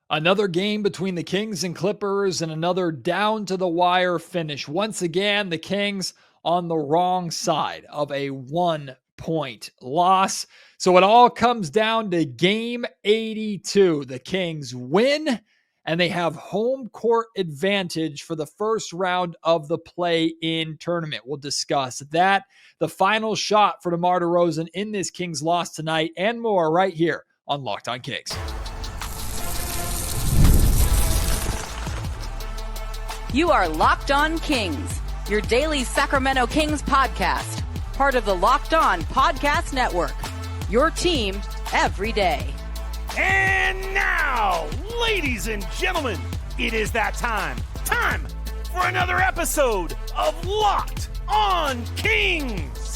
Another game between the Kings and Clippers and another down to the wire finish. Once again, the Kings on the wrong side of a 1-point loss. So it all comes down to game 82. The Kings win and they have home court advantage for the first round of the play-in tournament. We'll discuss that, the final shot for DeMar DeRozan in this Kings loss tonight, and more right here on Locked On Kings. You are Locked On Kings, your daily Sacramento Kings podcast, part of the Locked On Podcast Network, your team every day. And now, ladies and gentlemen, it is that time for another episode of Locked On Kings.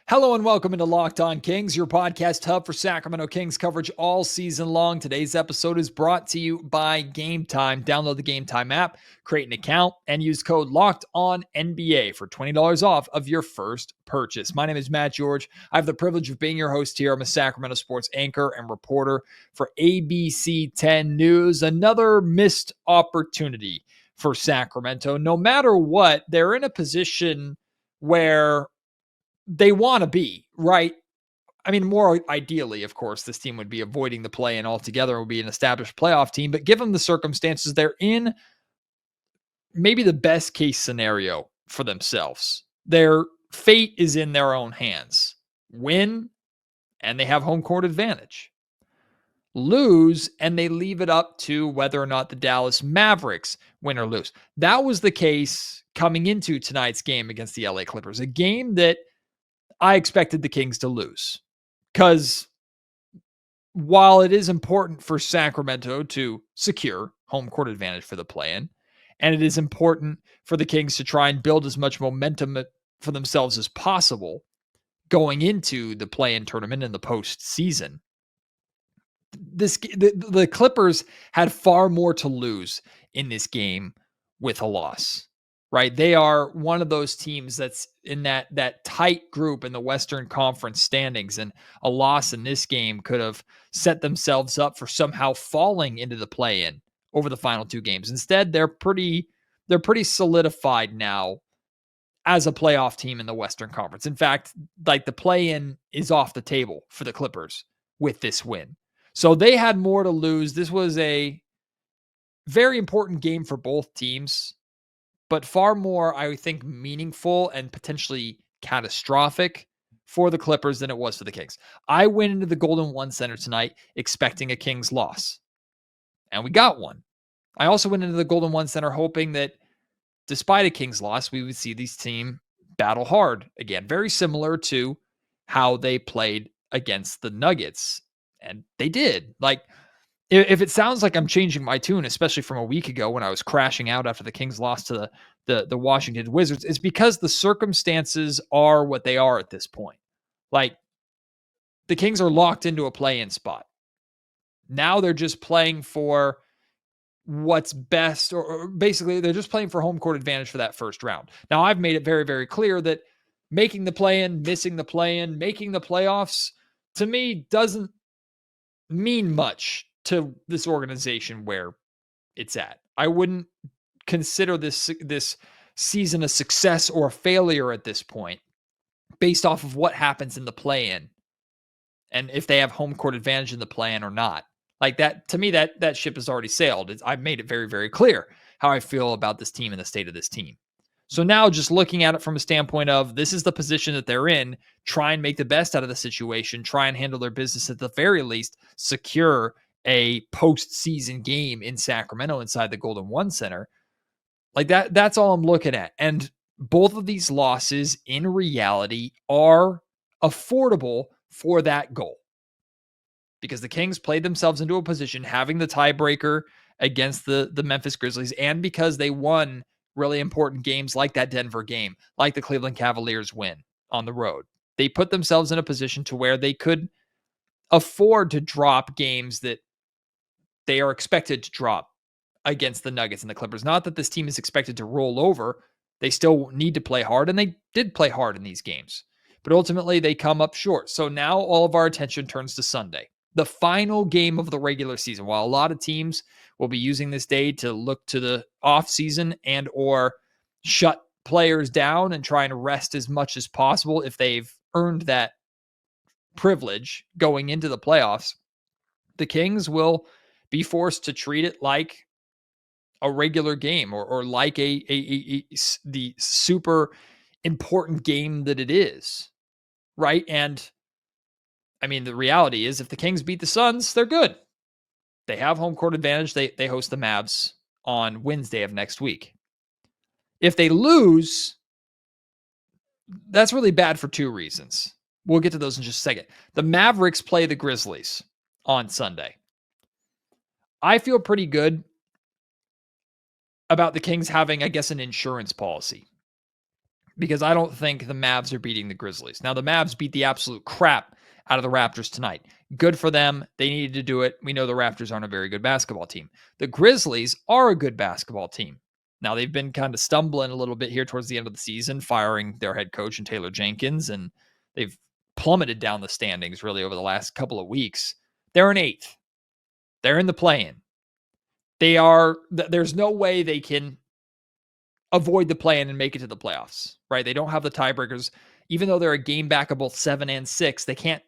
Hello and welcome into Locked On Kings, your podcast hub for Sacramento Kings coverage all season long. Today's episode is brought to you by Game Time. Download the Game Time app, create an account, and use code LOCKEDONNBA for $20 off of your first purchase. My name is Matt George. I have the privilege of being your host here. I'm a Sacramento sports anchor and reporter for ABC 10 News. Another missed opportunity for Sacramento. No matter what, they're in a position where they want to be, right? I mean, more ideally, of course, this team would be avoiding the play-in altogether, would be an established playoff team. But given the circumstances, they're in maybe the best case scenario for themselves. Their fate is in their own hands. Win, and they have home court advantage. Lose, and they leave it up to whether or not the Dallas Mavericks win or lose. That was the case coming into tonight's game against the LA Clippers, a game that I expected the Kings to lose, because while it is important for Sacramento to secure home court advantage for the play-in, and it is important for the Kings to try and build as much momentum for themselves as possible going into the play-in tournament in the postseason, the Clippers had far more to lose in this game with a loss. Right. They are one of those teams that's in that tight group in the Western Conference standings. And a loss in this game could have set themselves up for somehow falling into the play-in over the final two games. Instead, they're pretty solidified now as a playoff team in the Western Conference. In fact, like, the play-in is off the table for the Clippers with this win. So they had more to lose. This was a very important game for both teams, but far more, I think, meaningful and potentially catastrophic for the Clippers than it was for the Kings. I went into the Golden One Center tonight expecting a Kings loss, and we got one. I also went into the Golden One Center hoping that despite a Kings loss, we would see this team battle hard again, very similar to how they played against the Nuggets, and they did. Like, if it sounds like I'm changing my tune, especially from a week ago when I was crashing out after the Kings lost to the Washington Wizards, it's because the circumstances are what they are at this point. Like, the Kings are locked into a play-in spot. Now they're just playing for what's best, or basically they're just playing for home court advantage for that first round. Now, I've made it very, very clear that making the play-in, missing the play-in, making the playoffs, to me, doesn't mean much to this organization where it's at. I wouldn't consider this season a success or a failure at this point based off of what happens in the play-in and if they have home court advantage in the play-in or not. Like, that, to me, that ship has already sailed. I've made it very, very clear how I feel about this team and the state of this team. So now, just looking at it from a standpoint of, this is the position that they're in, try and make the best out of the situation, try and handle their business, at the very least secure a postseason game in Sacramento inside the Golden One Center. Like, that's all I'm looking at. And both of these losses in reality are affordable for that goal, because the Kings played themselves into a position having the tiebreaker against the Memphis Grizzlies, and because they won really important games like that Denver game, like the Cleveland Cavaliers win on the road. They put themselves in a position to where they could afford to drop games that they are expected to drop against the Nuggets and the Clippers. Not that this team is expected to roll over. They still need to play hard, and they did play hard in these games. But ultimately, they come up short. So now all of our attention turns to Sunday. the final game of the regular season. While a lot of teams will be using this day to look to the offseason and or shut players down and try and rest as much as possible if they've earned that privilege going into the playoffs, the Kings will be forced to treat it like a regular game or like the super important game that it is, right? And I mean, the reality is if the Kings beat the Suns, they're good. They have home court advantage. They host the Mavs on Wednesday of next week. If they lose, that's really bad for two reasons. We'll get to those in just a second. The Mavericks play the Grizzlies on Sunday. I feel pretty good about the Kings having, I guess, an insurance policy because I don't think the Mavs are beating the Grizzlies. Now, the Mavs beat the absolute crap out of the Raptors tonight. Good for them. They needed to do it. We know the Raptors aren't a very good basketball team. The Grizzlies are a good basketball team. Now, they've been kind of stumbling a little bit here towards the end of the season, firing their head coach and Taylor Jenkins, and they've plummeted down the standings really over the last couple of weeks. They're in 8th. They're in the play-in. There's no way they can avoid the play-in and make it to the playoffs, right? They don't have the tiebreakers. Even though they're a game back of both 7 and 6, they can't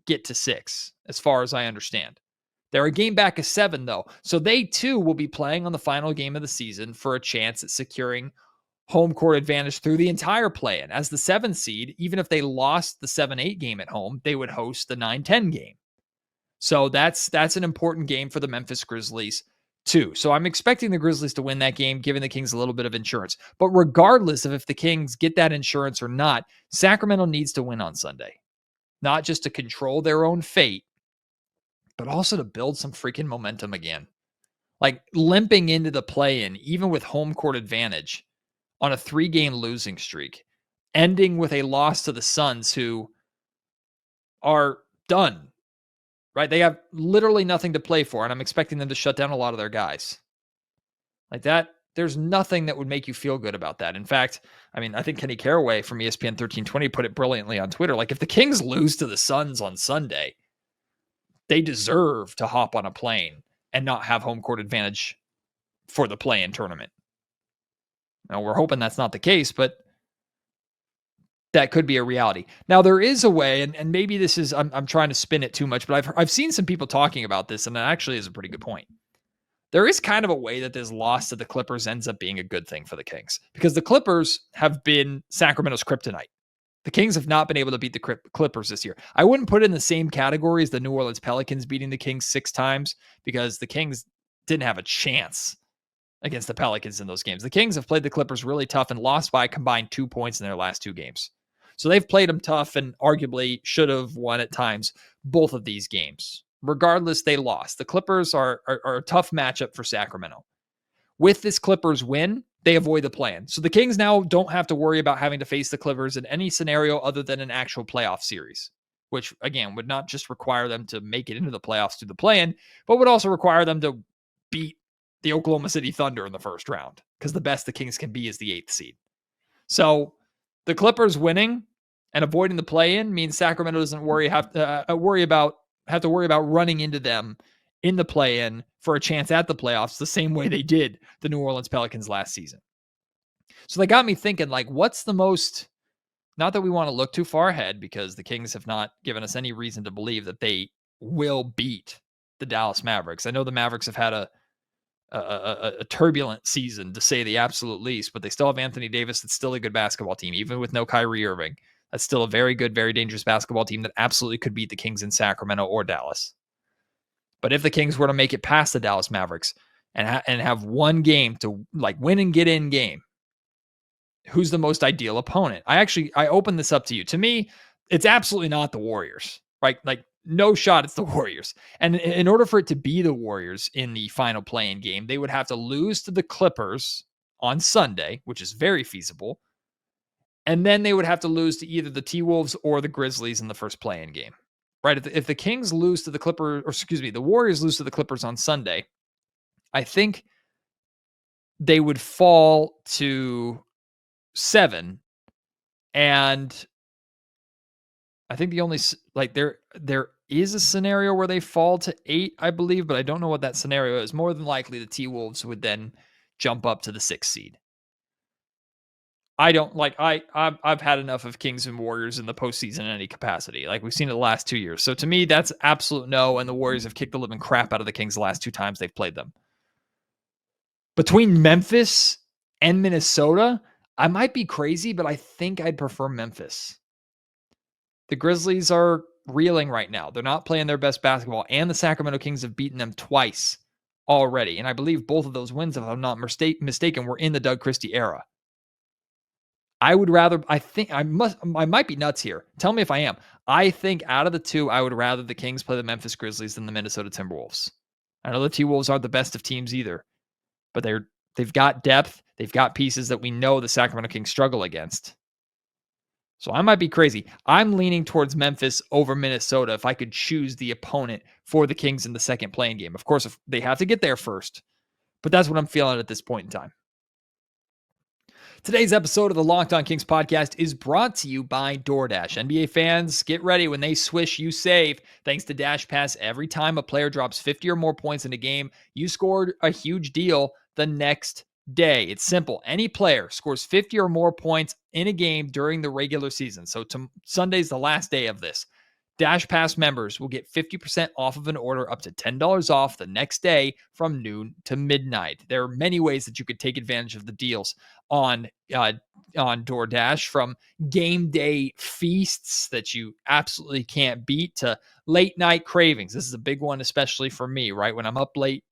get to 6, as far as I understand. They're a game back of 7, though. So they, too, will be playing on the final game of the season for a chance at securing home court advantage through the entire play-in. As the 7th seed, even if they lost the 7-8 game at home, they would host the 9-10 game. So that's an important game for the Memphis Grizzlies, too. So I'm expecting the Grizzlies to win that game, giving the Kings a little bit of insurance. But regardless of if the Kings get that insurance or not, Sacramento needs to win on Sunday. Not just to control their own fate, but also to build some freaking momentum again. Like limping into the play-in, even with home court advantage, on a 3-game losing streak, ending with a loss to the Suns, who are done. Right? They have literally nothing to play for, and I'm expecting them to shut down a lot of their guys. Like that, there's nothing that would make you feel good about that. In fact, I mean, I think Kenny Caraway from ESPN 1320 put it brilliantly on Twitter. Like, if the Kings lose to the Suns on Sunday, they deserve to hop on a plane and not have home court advantage for the play-in tournament. Now, we're hoping that's not the case, but that could be a reality. Now, there is a way, and maybe this is, I'm trying to spin it too much, but I've seen some people talking about this, and it actually is a pretty good point. There is kind of a way that this loss to the Clippers ends up being a good thing for the Kings, because the Clippers have been Sacramento's kryptonite. The Kings have not been able to beat the Clippers this year. I wouldn't put it in the same category as the New Orleans Pelicans beating the Kings 6 times, because the Kings didn't have a chance against the Pelicans in those games. The Kings have played the Clippers really tough and lost by a combined 2 points in their last 2 games. So they've played them tough and arguably should have won at times both of these games. Regardless, they lost. The Clippers are a tough matchup for Sacramento. With this Clippers win, they avoid the play-in. So the Kings now don't have to worry about having to face the Clippers in any scenario other than an actual playoff series, which, again, would not just require them to make it into the playoffs through the play-in, but would also require them to beat the Oklahoma City Thunder in the first round, because the best the Kings can be is the 8th seed. So the Clippers winning and avoiding the play-in means Sacramento doesn't have to worry about running into them in the play-in for a chance at the playoffs the same way they did the New Orleans Pelicans last season. So they got me thinking, like, what's the most, not that we want to look too far ahead, because the Kings have not given us any reason to believe that they will beat the Dallas Mavericks. I know the Mavericks have had a turbulent season, to say the absolute least, but they still have Anthony Davis. That's still a good basketball team, even with no Kyrie Irving. That's still a very good, very dangerous basketball team that absolutely could beat the Kings in Sacramento or Dallas. But if the Kings were to make it past the Dallas Mavericks and have one game to like win and get in game, who's the most ideal opponent? I open this up to you. To me, it's absolutely not the Warriors, right? Like, no shot it's the Warriors. And in order for it to be the Warriors in the final play-in game, they would have to lose to the Clippers on Sunday, which is very feasible. And then they would have to lose to either the T-Wolves or the Grizzlies in the first play-in game, right? If the Kings lose to the Clippers, or excuse me, the Warriors lose to the Clippers on Sunday, I think they would fall to 7. And I think the only, like, they're is a scenario where they fall to 8, I believe, but I don't know what that scenario is. More than likely, the T-Wolves would then jump up to the 6th seed. I don't like I've had enough of Kings and Warriors in the postseason in any capacity. Like we've seen it the last 2 years. So to me, that's absolute no. And the Warriors have kicked the living crap out of the Kings the last 2 times they've played them. Between Memphis and Minnesota, I might be crazy, but I think I'd prefer Memphis. The Grizzlies are reeling right now. They're not playing their best basketball, and the Sacramento Kings have beaten them twice already. And I believe both of those wins, if I'm not mistaken, were in the Doug Christie era. I would rather, I might be nuts here. Tell me if I am. I think out of the two, I would rather the Kings play the Memphis Grizzlies than the Minnesota Timberwolves. I know the T-Wolves aren't the best of teams either, but they've got depth. They've got pieces that we know the Sacramento Kings struggle against. So I might be crazy. I'm leaning towards Memphis over Minnesota if I could choose the opponent for the Kings in the second playing game. Of course, if they have to get there first, but that's what I'm feeling at this point in time. Today's episode of the Locked On Kings podcast is brought to you by DoorDash. NBA fans, get ready. When they swish, you save. Thanks to Dash Pass, every time a player drops 50 or more points in a game, you scored a huge deal the next day. It's simple. Any player scores 50 or more points in a game during the regular season. So Sunday's the last day of this. Dash Pass members will get 50% off of an order up to $10 off the next day from noon to midnight. There are many ways that you could take advantage of the deals on DoorDash, from game day feasts that you absolutely can't beat to late night cravings. This is a big one, especially for me, right? When I'm up late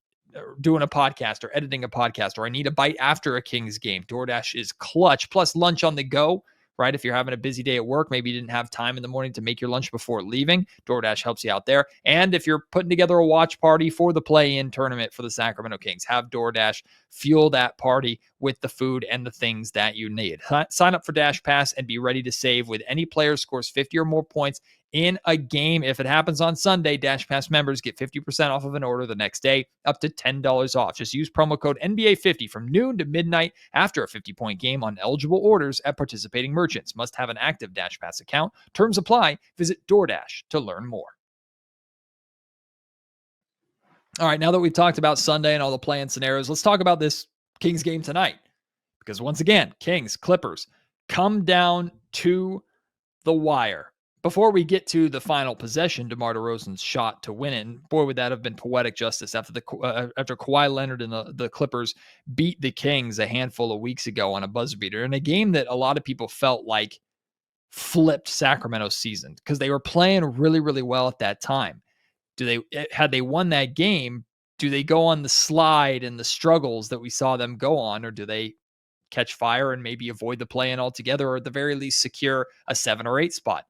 doing a podcast or editing a podcast, or I need a bite after a Kings game, DoorDash is clutch. Plus lunch on the go, right? If you're having a busy day at work, maybe you didn't have time in the morning to make your lunch before leaving, DoorDash helps you out there. And if you're putting together a watch party for the play-in tournament for the Sacramento Kings, have DoorDash fuel that party with the food and the things that you need. Sign up for Dash Pass and be ready to save with any player scores 50 or more points in a game. If it happens on Sunday, Dash Pass members get 50% off of an order the next day, up to $10 off. Just use promo code NBA50 from noon to midnight after a 50-point game on eligible orders at participating merchants. Must have an active Dash Pass account. Terms apply. Visit DoorDash to learn more. All right, now that we've talked about Sunday and all the play-in scenarios, let's talk about this Kings game tonight. Because once again, Kings, Clippers, come down to the wire. Before we get to the final possession, DeMar DeRozan's shot to win it, and boy, would that have been poetic justice after Kawhi Leonard and the Clippers beat the Kings a handful of weeks ago on a buzzer beater in a game that a lot of people felt like flipped Sacramento's season because they were playing really, really well at that time. Had they won that game, do they go on the slide and the struggles that we saw them go on, or do they catch fire and maybe avoid the play-in altogether, or at the very least secure a 7 or 8 spot?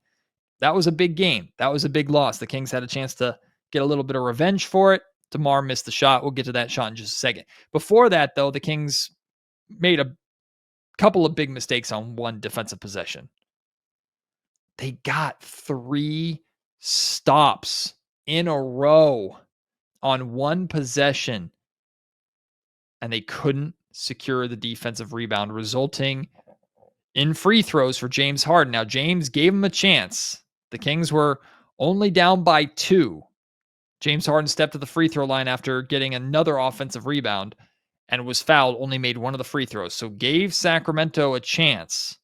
That was a big game. That was a big loss. The Kings had a chance to get a little bit of revenge for it. DeMar missed the shot. We'll get to that shot in just a second. Before that, though, the Kings made a couple of big mistakes on one defensive possession. They got 3 stops in a row on one possession, and they couldn't secure the defensive rebound, resulting in free throws for James Harden. Now, James gave him a chance. The Kings were only down by 2. James Harden stepped to the free throw line after getting another offensive rebound and was fouled, only made one of the free throws. So gave Sacramento a chance.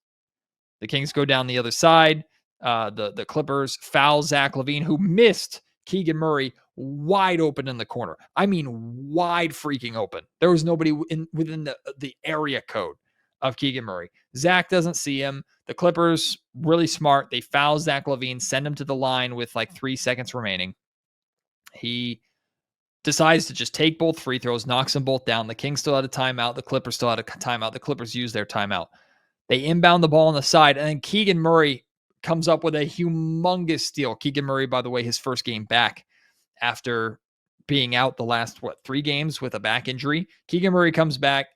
The Kings go down the other side. The Clippers foul Zach LaVine, who missed Keegan Murray wide open in the corner. I mean, wide freaking open. There was nobody within the area code of Keegan Murray. Zach doesn't see him. The Clippers, really smart. They foul Zach LaVine, send him to the line with like 3 seconds remaining. He decides to just take both free throws, knocks them both down. The Kings still had a timeout. The Clippers still had a timeout. The Clippers used their timeout. They inbound the ball on the side, and then Keegan Murray comes up with a humongous steal. Keegan Murray, by the way, his first game back after being out the last, 3 games with a back injury. Keegan Murray comes back,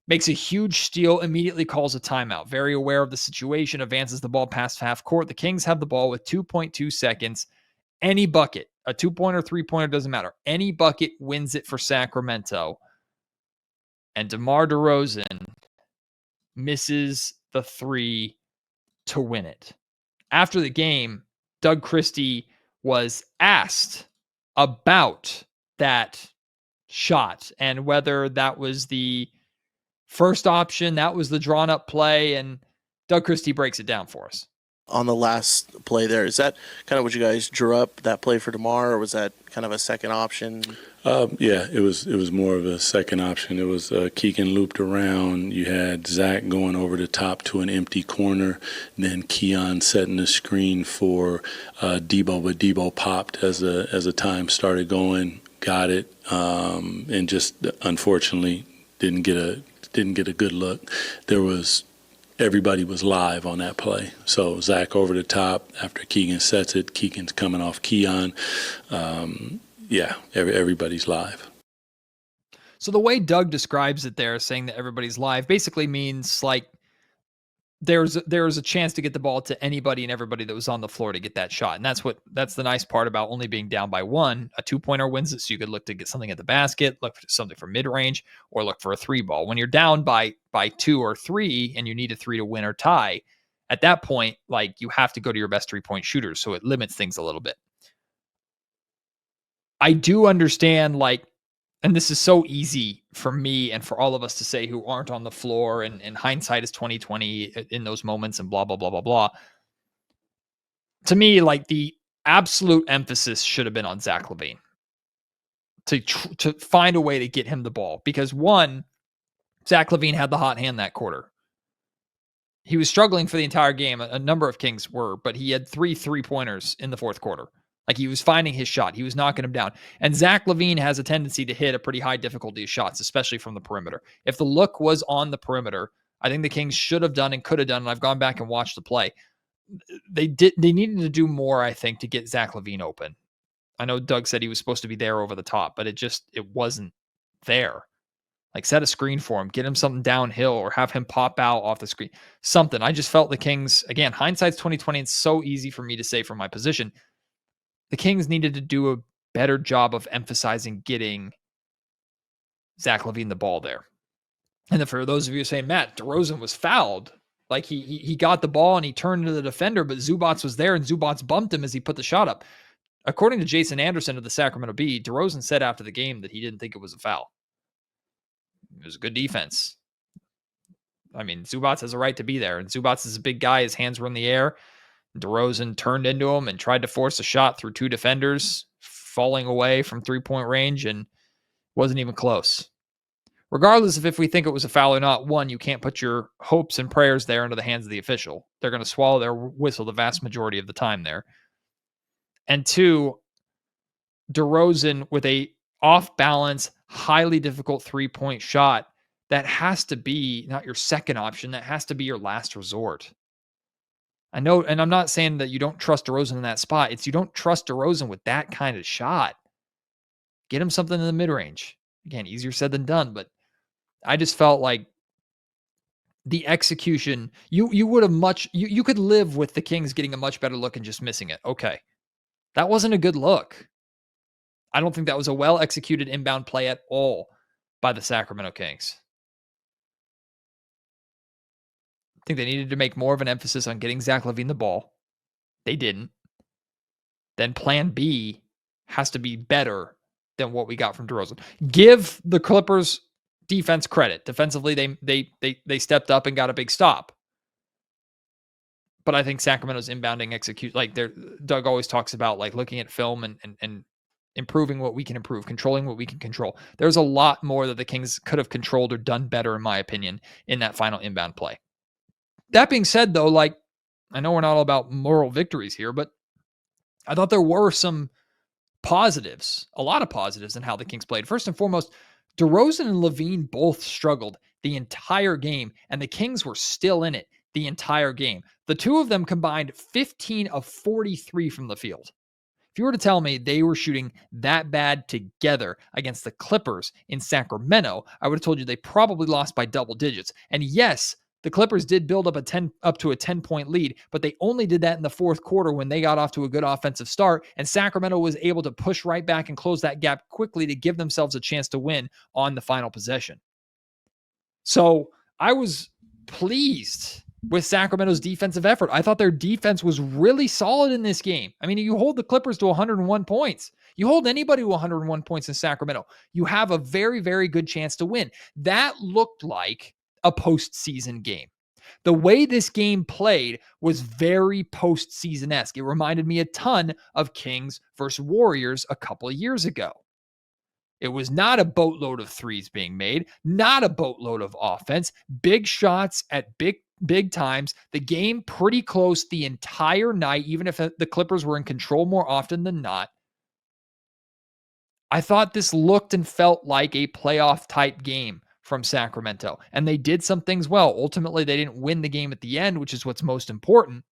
makes a huge steal, immediately calls a timeout. Very aware of the situation, advances the ball past half court. The Kings have the ball with 2.2 seconds. Any bucket, a 2-pointer, 3-pointer, doesn't matter. Any bucket wins it for Sacramento. And DeMar DeRozan misses the 3 to win it. After the game, Doug Christie was asked about that shot and whether that was the first option, that was the drawn up play, and Doug Christie breaks it down for us. On the last play there, is that kind of what you guys drew up, that play for tomorrow, or was that kind of a second option? Yeah, it was more of a second option. It was Keegan looped around. You had Zach going over the top to an empty corner, then Keon setting the screen for Debo, but Debo popped as the time started going, got it, and just unfortunately didn't get a good look. Everybody was live on that play. So Zach over the top after Keegan sets it. Keegan's coming off Keon. Everybody's live. So the way Doug describes it there, saying that everybody's live, basically means like there's a chance to get the ball to anybody and everybody that was on the floor to get that shot. And that's the nice part about only being down by one. A 2-pointer wins it, so you could look to get something at the basket, look for something from mid-range, or look for a 3-ball. When you're down by 2 or 3 and you need a 3 to win or tie, at that point, like, you have to go to your best 3-point shooters, so it limits things a little bit. I do understand, like, and this is so easy for me and for all of us to say who aren't on the floor, and hindsight is 20/20 in those moments and blah, blah, blah, blah, blah. To me, like, the absolute emphasis should have been on Zach LaVine to find a way to get him the ball. Because one, Zach LaVine had the hot hand that quarter. He was struggling for the entire game. A number of Kings were, but he had 3 3-pointers in the fourth quarter. Like, he was finding his shot. He was knocking him down. And Zach LaVine has a tendency to hit a pretty high difficulty of shots, especially from the perimeter. If the look was on the perimeter, I think the Kings should have done and could have done, and I've gone back and watched the play. They needed to do more, I think, to get Zach LaVine open. I know Doug said he was supposed to be there over the top, but it wasn't there. Like, set a screen for him, get him something downhill, or have him pop out off the screen. Something. I just felt the Kings, again, hindsight's 20/20. It's so easy for me to say from my position. The Kings needed to do a better job of emphasizing getting Zach LaVine the ball there. And then for those of you saying, Matt, DeRozan was fouled. Like, he got the ball and he turned to the defender, but Zubats was there and Zubats bumped him as he put the shot up. According to Jason Anderson of the Sacramento Bee, DeRozan said after the game that he didn't think it was a foul. It was a good defense. I mean, Zubats has a right to be there, and Zubats is a big guy. His hands were in the air. DeRozan turned into him and tried to force a shot through 2 defenders, falling away from 3-point range, and wasn't even close. Regardless of if we think it was a foul or not, one, you can't put your hopes and prayers there into the hands of the official. They're going to swallow their whistle the vast majority of the time there. And two, DeRozan with a off-balance, highly difficult 3-point shot, that has to be not your second option. That has to be your last resort. I know, and I'm not saying that you don't trust DeRozan in that spot. It's you don't trust DeRozan with that kind of shot. Get him something in the mid-range. Again, easier said than done, but I just felt like the execution, you would have you could live with the Kings getting a much better look and just missing it. Okay. That wasn't a good look. I don't think that was a well-executed inbound play at all by the Sacramento Kings. I think they needed to make more of an emphasis on getting Zach LaVine the ball. They didn't. Then plan B has to be better than what we got from DeRozan. Give the Clippers defense credit. Defensively, they stepped up and got a big stop. But I think Sacramento's inbounding execute, like Doug always talks about, like looking at film and improving what we can improve, controlling what we can control. There's a lot more that the Kings could have controlled or done better, in my opinion, in that final inbound play. That being said, though, like, I know we're not all about moral victories here, but I thought there were some positives, a lot of positives in how the Kings played. First and foremost, DeRozan and LaVine both struggled the entire game, and the Kings were still in it the entire game. The two of them combined 15 of 43 from the field. If you were to tell me they were shooting that bad together against the Clippers in Sacramento, I would have told you they probably lost by double digits. And yes, the Clippers did build up to a 10-point lead, but they only did that in the fourth quarter when they got off to a good offensive start, and Sacramento was able to push right back and close that gap quickly to give themselves a chance to win on the final possession. So I was pleased with Sacramento's defensive effort. I thought their defense was really solid in this game. I mean, you hold the Clippers to 101 points. You hold anybody to 101 points in Sacramento, you have a very, very good chance to win. That looked like a postseason game. The way this game played was very postseason-esque. It reminded me a ton of Kings versus Warriors a couple of years ago. It was not a boatload of threes being made, not a boatload of offense, big shots at big times. The game pretty close the entire night, even if the Clippers were in control more often than not. I thought this looked and felt like a playoff type game from Sacramento, and they did some things well. Ultimately, they didn't win the game at the end, which is what's most important.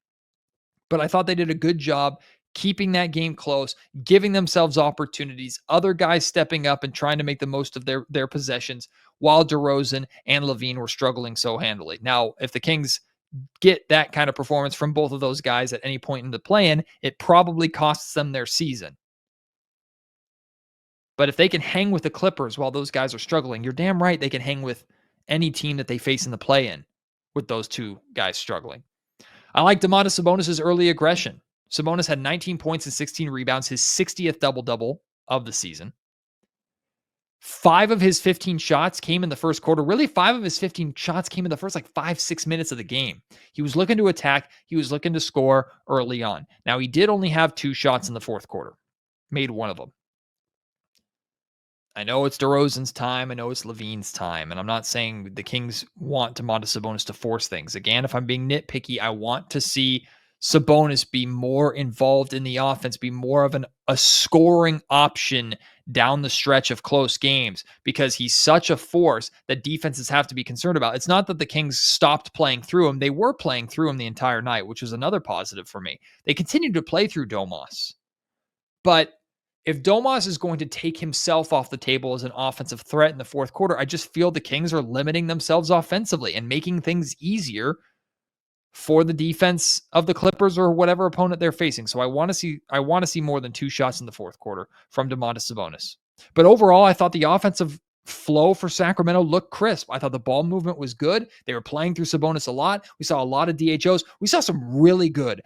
But I thought they did a good job keeping that game close, giving themselves opportunities, other guys stepping up and trying to make the most of their possessions, while DeRozan and LaVine were struggling so handily. Now, if the Kings get that kind of performance from both of those guys at any point in the play-in, it probably costs them their season. But if they can hang with the Clippers while those guys are struggling, you're damn right they can hang with any team that they face in the play-in with those two guys struggling. I like Domantas Sabonis' early aggression. Sabonis had 19 points and 16 rebounds, his 60th double-double of the season. 5 of his 15 shots came in the first quarter. Really, 5 of his 15 shots came in the first 5-6 minutes of the game. He was looking to attack. He was looking to score early on. Now, he did only have 2 shots in the fourth quarter. Made one of them. I know it's DeRozan's time. I know it's LaVine's time. And I'm not saying the Kings want Domantas Sabonis to force things. Again, if I'm being nitpicky, I want to see Sabonis be more involved in the offense, be more of a scoring option down the stretch of close games, because he's such a force that defenses have to be concerned about. It's not that the Kings stopped playing through him. They were playing through him the entire night, which was another positive for me. They continued to play through Domas. But if Domas is going to take himself off the table as an offensive threat in the fourth quarter, I just feel the Kings are limiting themselves offensively and making things easier for the defense of the Clippers or whatever opponent they're facing. So I want to see more than 2 shots in the fourth quarter from Domantas Sabonis. But overall, I thought the offensive flow for Sacramento looked crisp. I thought the ball movement was good. They were playing through Sabonis a lot. We saw a lot of DHOs. We saw some really good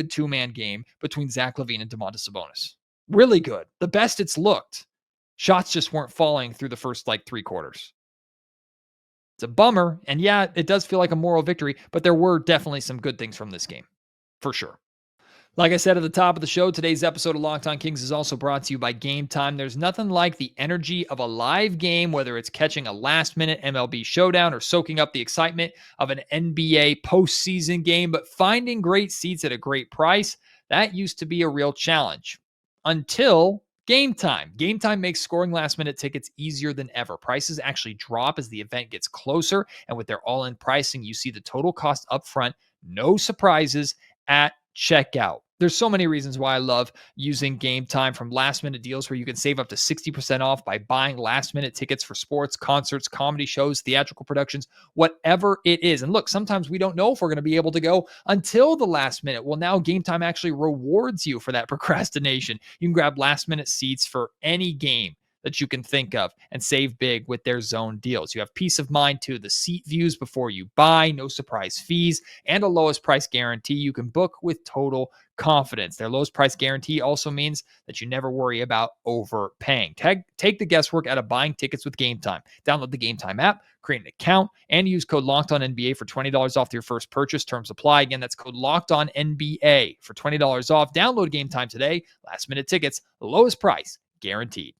two-man game between Zach LaVine and Domantas Sabonis. Really good. The best it's looked. Shots just weren't falling through the first 3 quarters. It's a bummer. And yeah, it does feel like a moral victory, but there were definitely some good things from this game. For sure. Like I said at the top of the show, today's episode of Locked On Kings is also brought to you by Game Time. There's nothing like the energy of a live game, whether it's catching a last-minute MLB showdown or soaking up the excitement of an NBA postseason game, but finding great seats at a great price, that used to be a real challenge. Until Game Time. Game Time makes scoring last-minute tickets easier than ever. Prices actually drop as the event gets closer, and with their all-in pricing, you see the total cost up front, no surprises at checkout. There's so many reasons why I love using Game Time, from last-minute deals where you can save up to 60% off by buying last-minute tickets for sports, concerts, comedy shows, theatrical productions, whatever it is. And look, sometimes we don't know if we're going to be able to go until the last minute. Well, now Game Time actually rewards you for that procrastination. You can grab last-minute seats for any game that you can think of and save big with their zone deals. You have peace of mind too. The seat views before you buy, no surprise fees, and a lowest price guarantee. You can book with total confidence. Their lowest price guarantee also means that you never worry about overpaying. Take the guesswork out of buying tickets with Game Time. Download the Game Time app, create an account, and use code LOCKEDONNBA for $20 off your first purchase. Terms apply. Again, that's code LOCKEDONNBA for $20 off. Download Game Time today. Last minute tickets, lowest price guaranteed.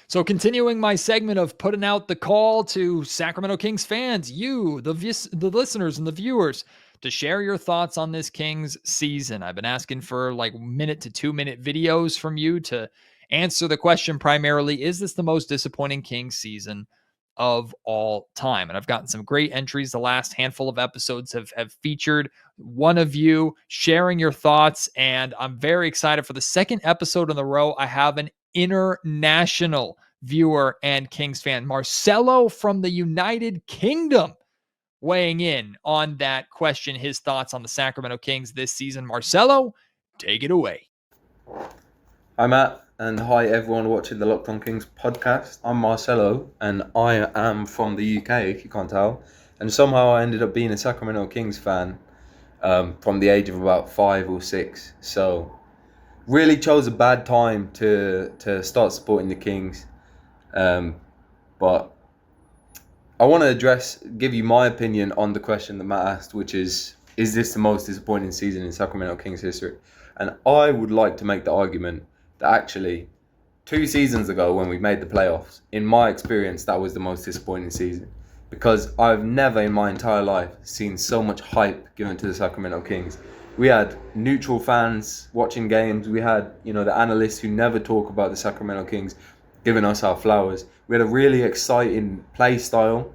So continuing my segment of putting out the call to Sacramento Kings fans, you, the listeners and the viewers, to share your thoughts on this Kings season. I've been asking for 1 to 2 minute videos from you to answer the question primarily, is this the most disappointing Kings season of all time? And I've gotten some great entries. The last handful of episodes have featured one of you sharing your thoughts, and I'm very excited. For the second episode in the row, I have an international viewer and Kings fan, Marcelo from the United Kingdom, weighing in on that question, his thoughts on the Sacramento Kings this season. Marcelo, take it away. Hi Matt, and hi everyone watching the Locked On Kings podcast. I'm Marcelo, and I am from the UK, if you can't tell. And somehow I ended up being a Sacramento Kings fan from the age of about 5 or 6. So really chose a bad time to start supporting the Kings. But I want to give you my opinion on the question that Matt asked, which is this the most disappointing season in Sacramento Kings history? And I would like to make the argument that actually 2 seasons ago when we made the playoffs, in my experience, that was the most disappointing season. Because I've never in my entire life seen so much hype given to the Sacramento Kings. We had neutral fans watching games. We had, the analysts who never talk about the Sacramento Kings giving us our flowers. We had a really exciting play style.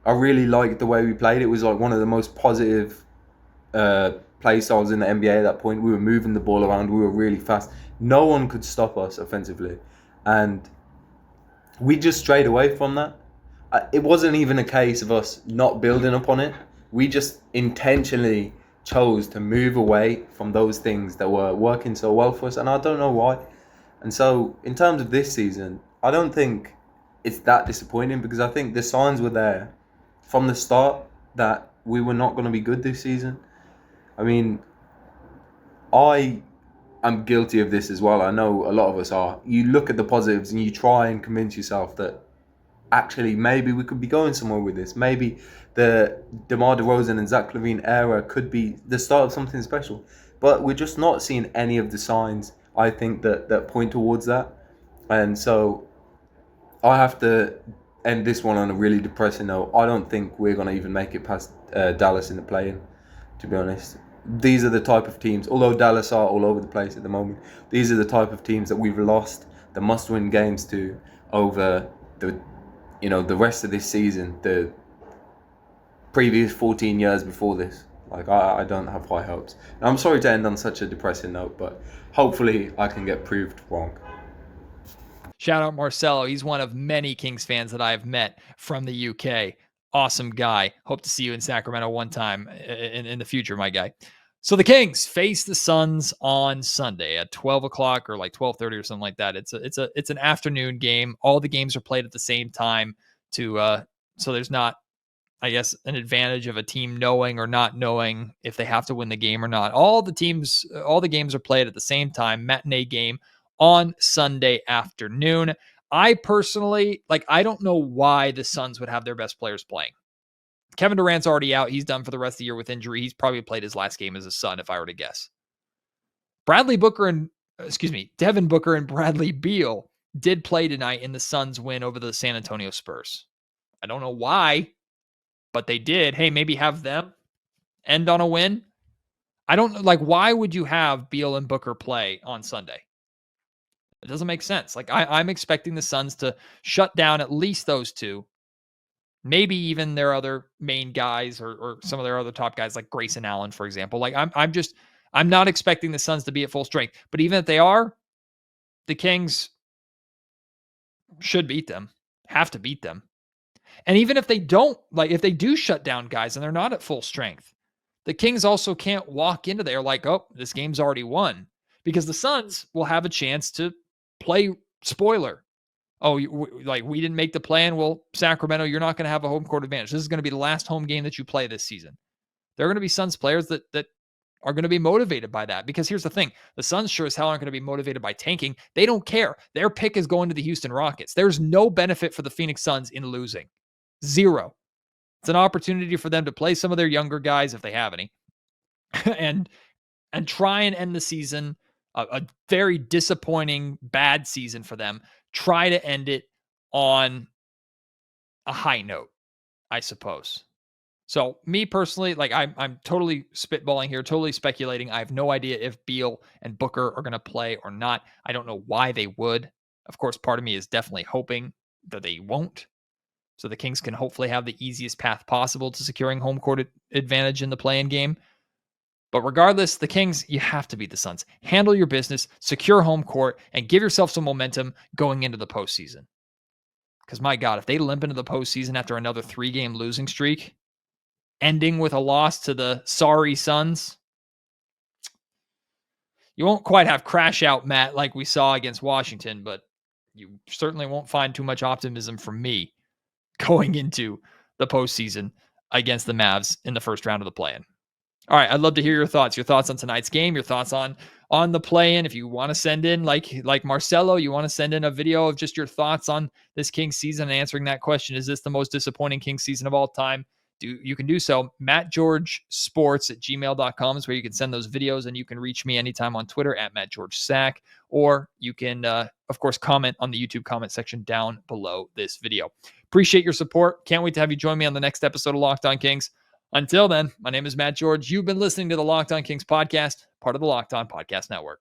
I really liked the way we played. It was like one of the most positive play styles in the NBA at that point. We were moving the ball around. We were really fast. No one could stop us offensively. And we just strayed away from that. It wasn't even a case of us not building upon it. We just intentionally chose to move away from those things that were working so well for us, and I don't know why. And so in terms of this season, I don't think it's that disappointing, because I think the signs were there from the start that we were not going to be good this season. I mean, I'm guilty of this as well. I know a lot of us are. You look at the positives and you try and convince yourself that actually maybe we could be going somewhere with this. Maybe the DeMar DeRozan and Zach LaVine era could be the start of something special. But we're just not seeing any of the signs, I think, that point towards that. And so I have to end this one on a really depressing note. I don't think we're going to even make it past Dallas in the play-in, to be honest. These are the type of teams, although Dallas are all over the place at the moment, these are the type of teams that we've lost the must-win games to over the rest of this season, the previous 14 years before this. Like, I don't have high hopes. And I'm sorry to end on such a depressing note, but hopefully I can get proved wrong. Shout out Marcelo. He's one of many Kings fans that I've met from the UK. Awesome guy. Hope to see you in Sacramento one time in the future, my guy. So the Kings face the Suns on Sunday at 12 o'clock or like 12:30 or something like that. It's an afternoon game. All the games are played at the same time so there's not, I guess, an advantage of a team knowing or not knowing if they have to win the game or not. All the games are played at the same time, matinee game on Sunday afternoon. I personally, I don't know why the Suns would have their best players playing. Kevin Durant's already out. He's done for the rest of the year with injury. He's probably played his last game as a Sun, if I were to guess. Devin Booker and Bradley Beal did play tonight in the Suns' win over the San Antonio Spurs. I don't know why, but they did. Hey, maybe have them end on a win. I don't know. Why would you have Beal and Booker play on Sunday? It doesn't make sense. I'm expecting the Suns to shut down at least those two. Maybe even their other main guys or some of their other top guys like Grayson Allen, for example. I'm not expecting the Suns to be at full strength. But even if they are, the Kings should beat them, have to beat them. And even if they don't, if they do shut down guys and they're not at full strength, the Kings also can't walk into there oh, this game's already won. Because the Suns will have a chance to play spoiler. Oh, we didn't make the plan. Well, Sacramento, you're not going to have a home court advantage. This is going to be the last home game that you play this season. There are going to be Suns players that are going to be motivated by that. Because here's the thing. The Suns sure as hell aren't going to be motivated by tanking. They don't care. Their pick is going to the Houston Rockets. There's no benefit for the Phoenix Suns in losing. Zero. It's an opportunity for them to play some of their younger guys, if they have any, and try and end the season, a very disappointing, bad season for them. Try to end it on a high note, I suppose. So me personally, I'm totally spitballing here, totally speculating. I have no idea if Beal and Booker are going to play or not. I don't know why they would. Of course, part of me is definitely hoping that they won't. So the Kings can hopefully have the easiest path possible to securing home court advantage in the play-in game. But regardless, the Kings, you have to beat the Suns. Handle your business, secure home court, and give yourself some momentum going into the postseason. Because my God, if they limp into the postseason after another 3-game losing streak, ending with a loss to the sorry Suns, you won't quite have crash out, Matt, like we saw against Washington, but you certainly won't find too much optimism from me going into the postseason against the Mavs in the first round of the play-in. All right, I'd love to hear your thoughts. Your thoughts on tonight's game, your thoughts on the play-in. If you want to send in, like Marcelo, you want to send in a video of just your thoughts on this Kings season and answering that question, is this the most disappointing Kings season of all time? You can do so. MattGeorgeSports@gmail.com is where you can send those videos, and you can reach me anytime on Twitter @MattGeorgeSack, or you can, of course, comment on the YouTube comment section down below this video. Appreciate your support. Can't wait to have you join me on the next episode of Locked On Kings. Until then, my name is Matt George. You've been listening to the Locked On Kings podcast, part of the Locked On Podcast Network.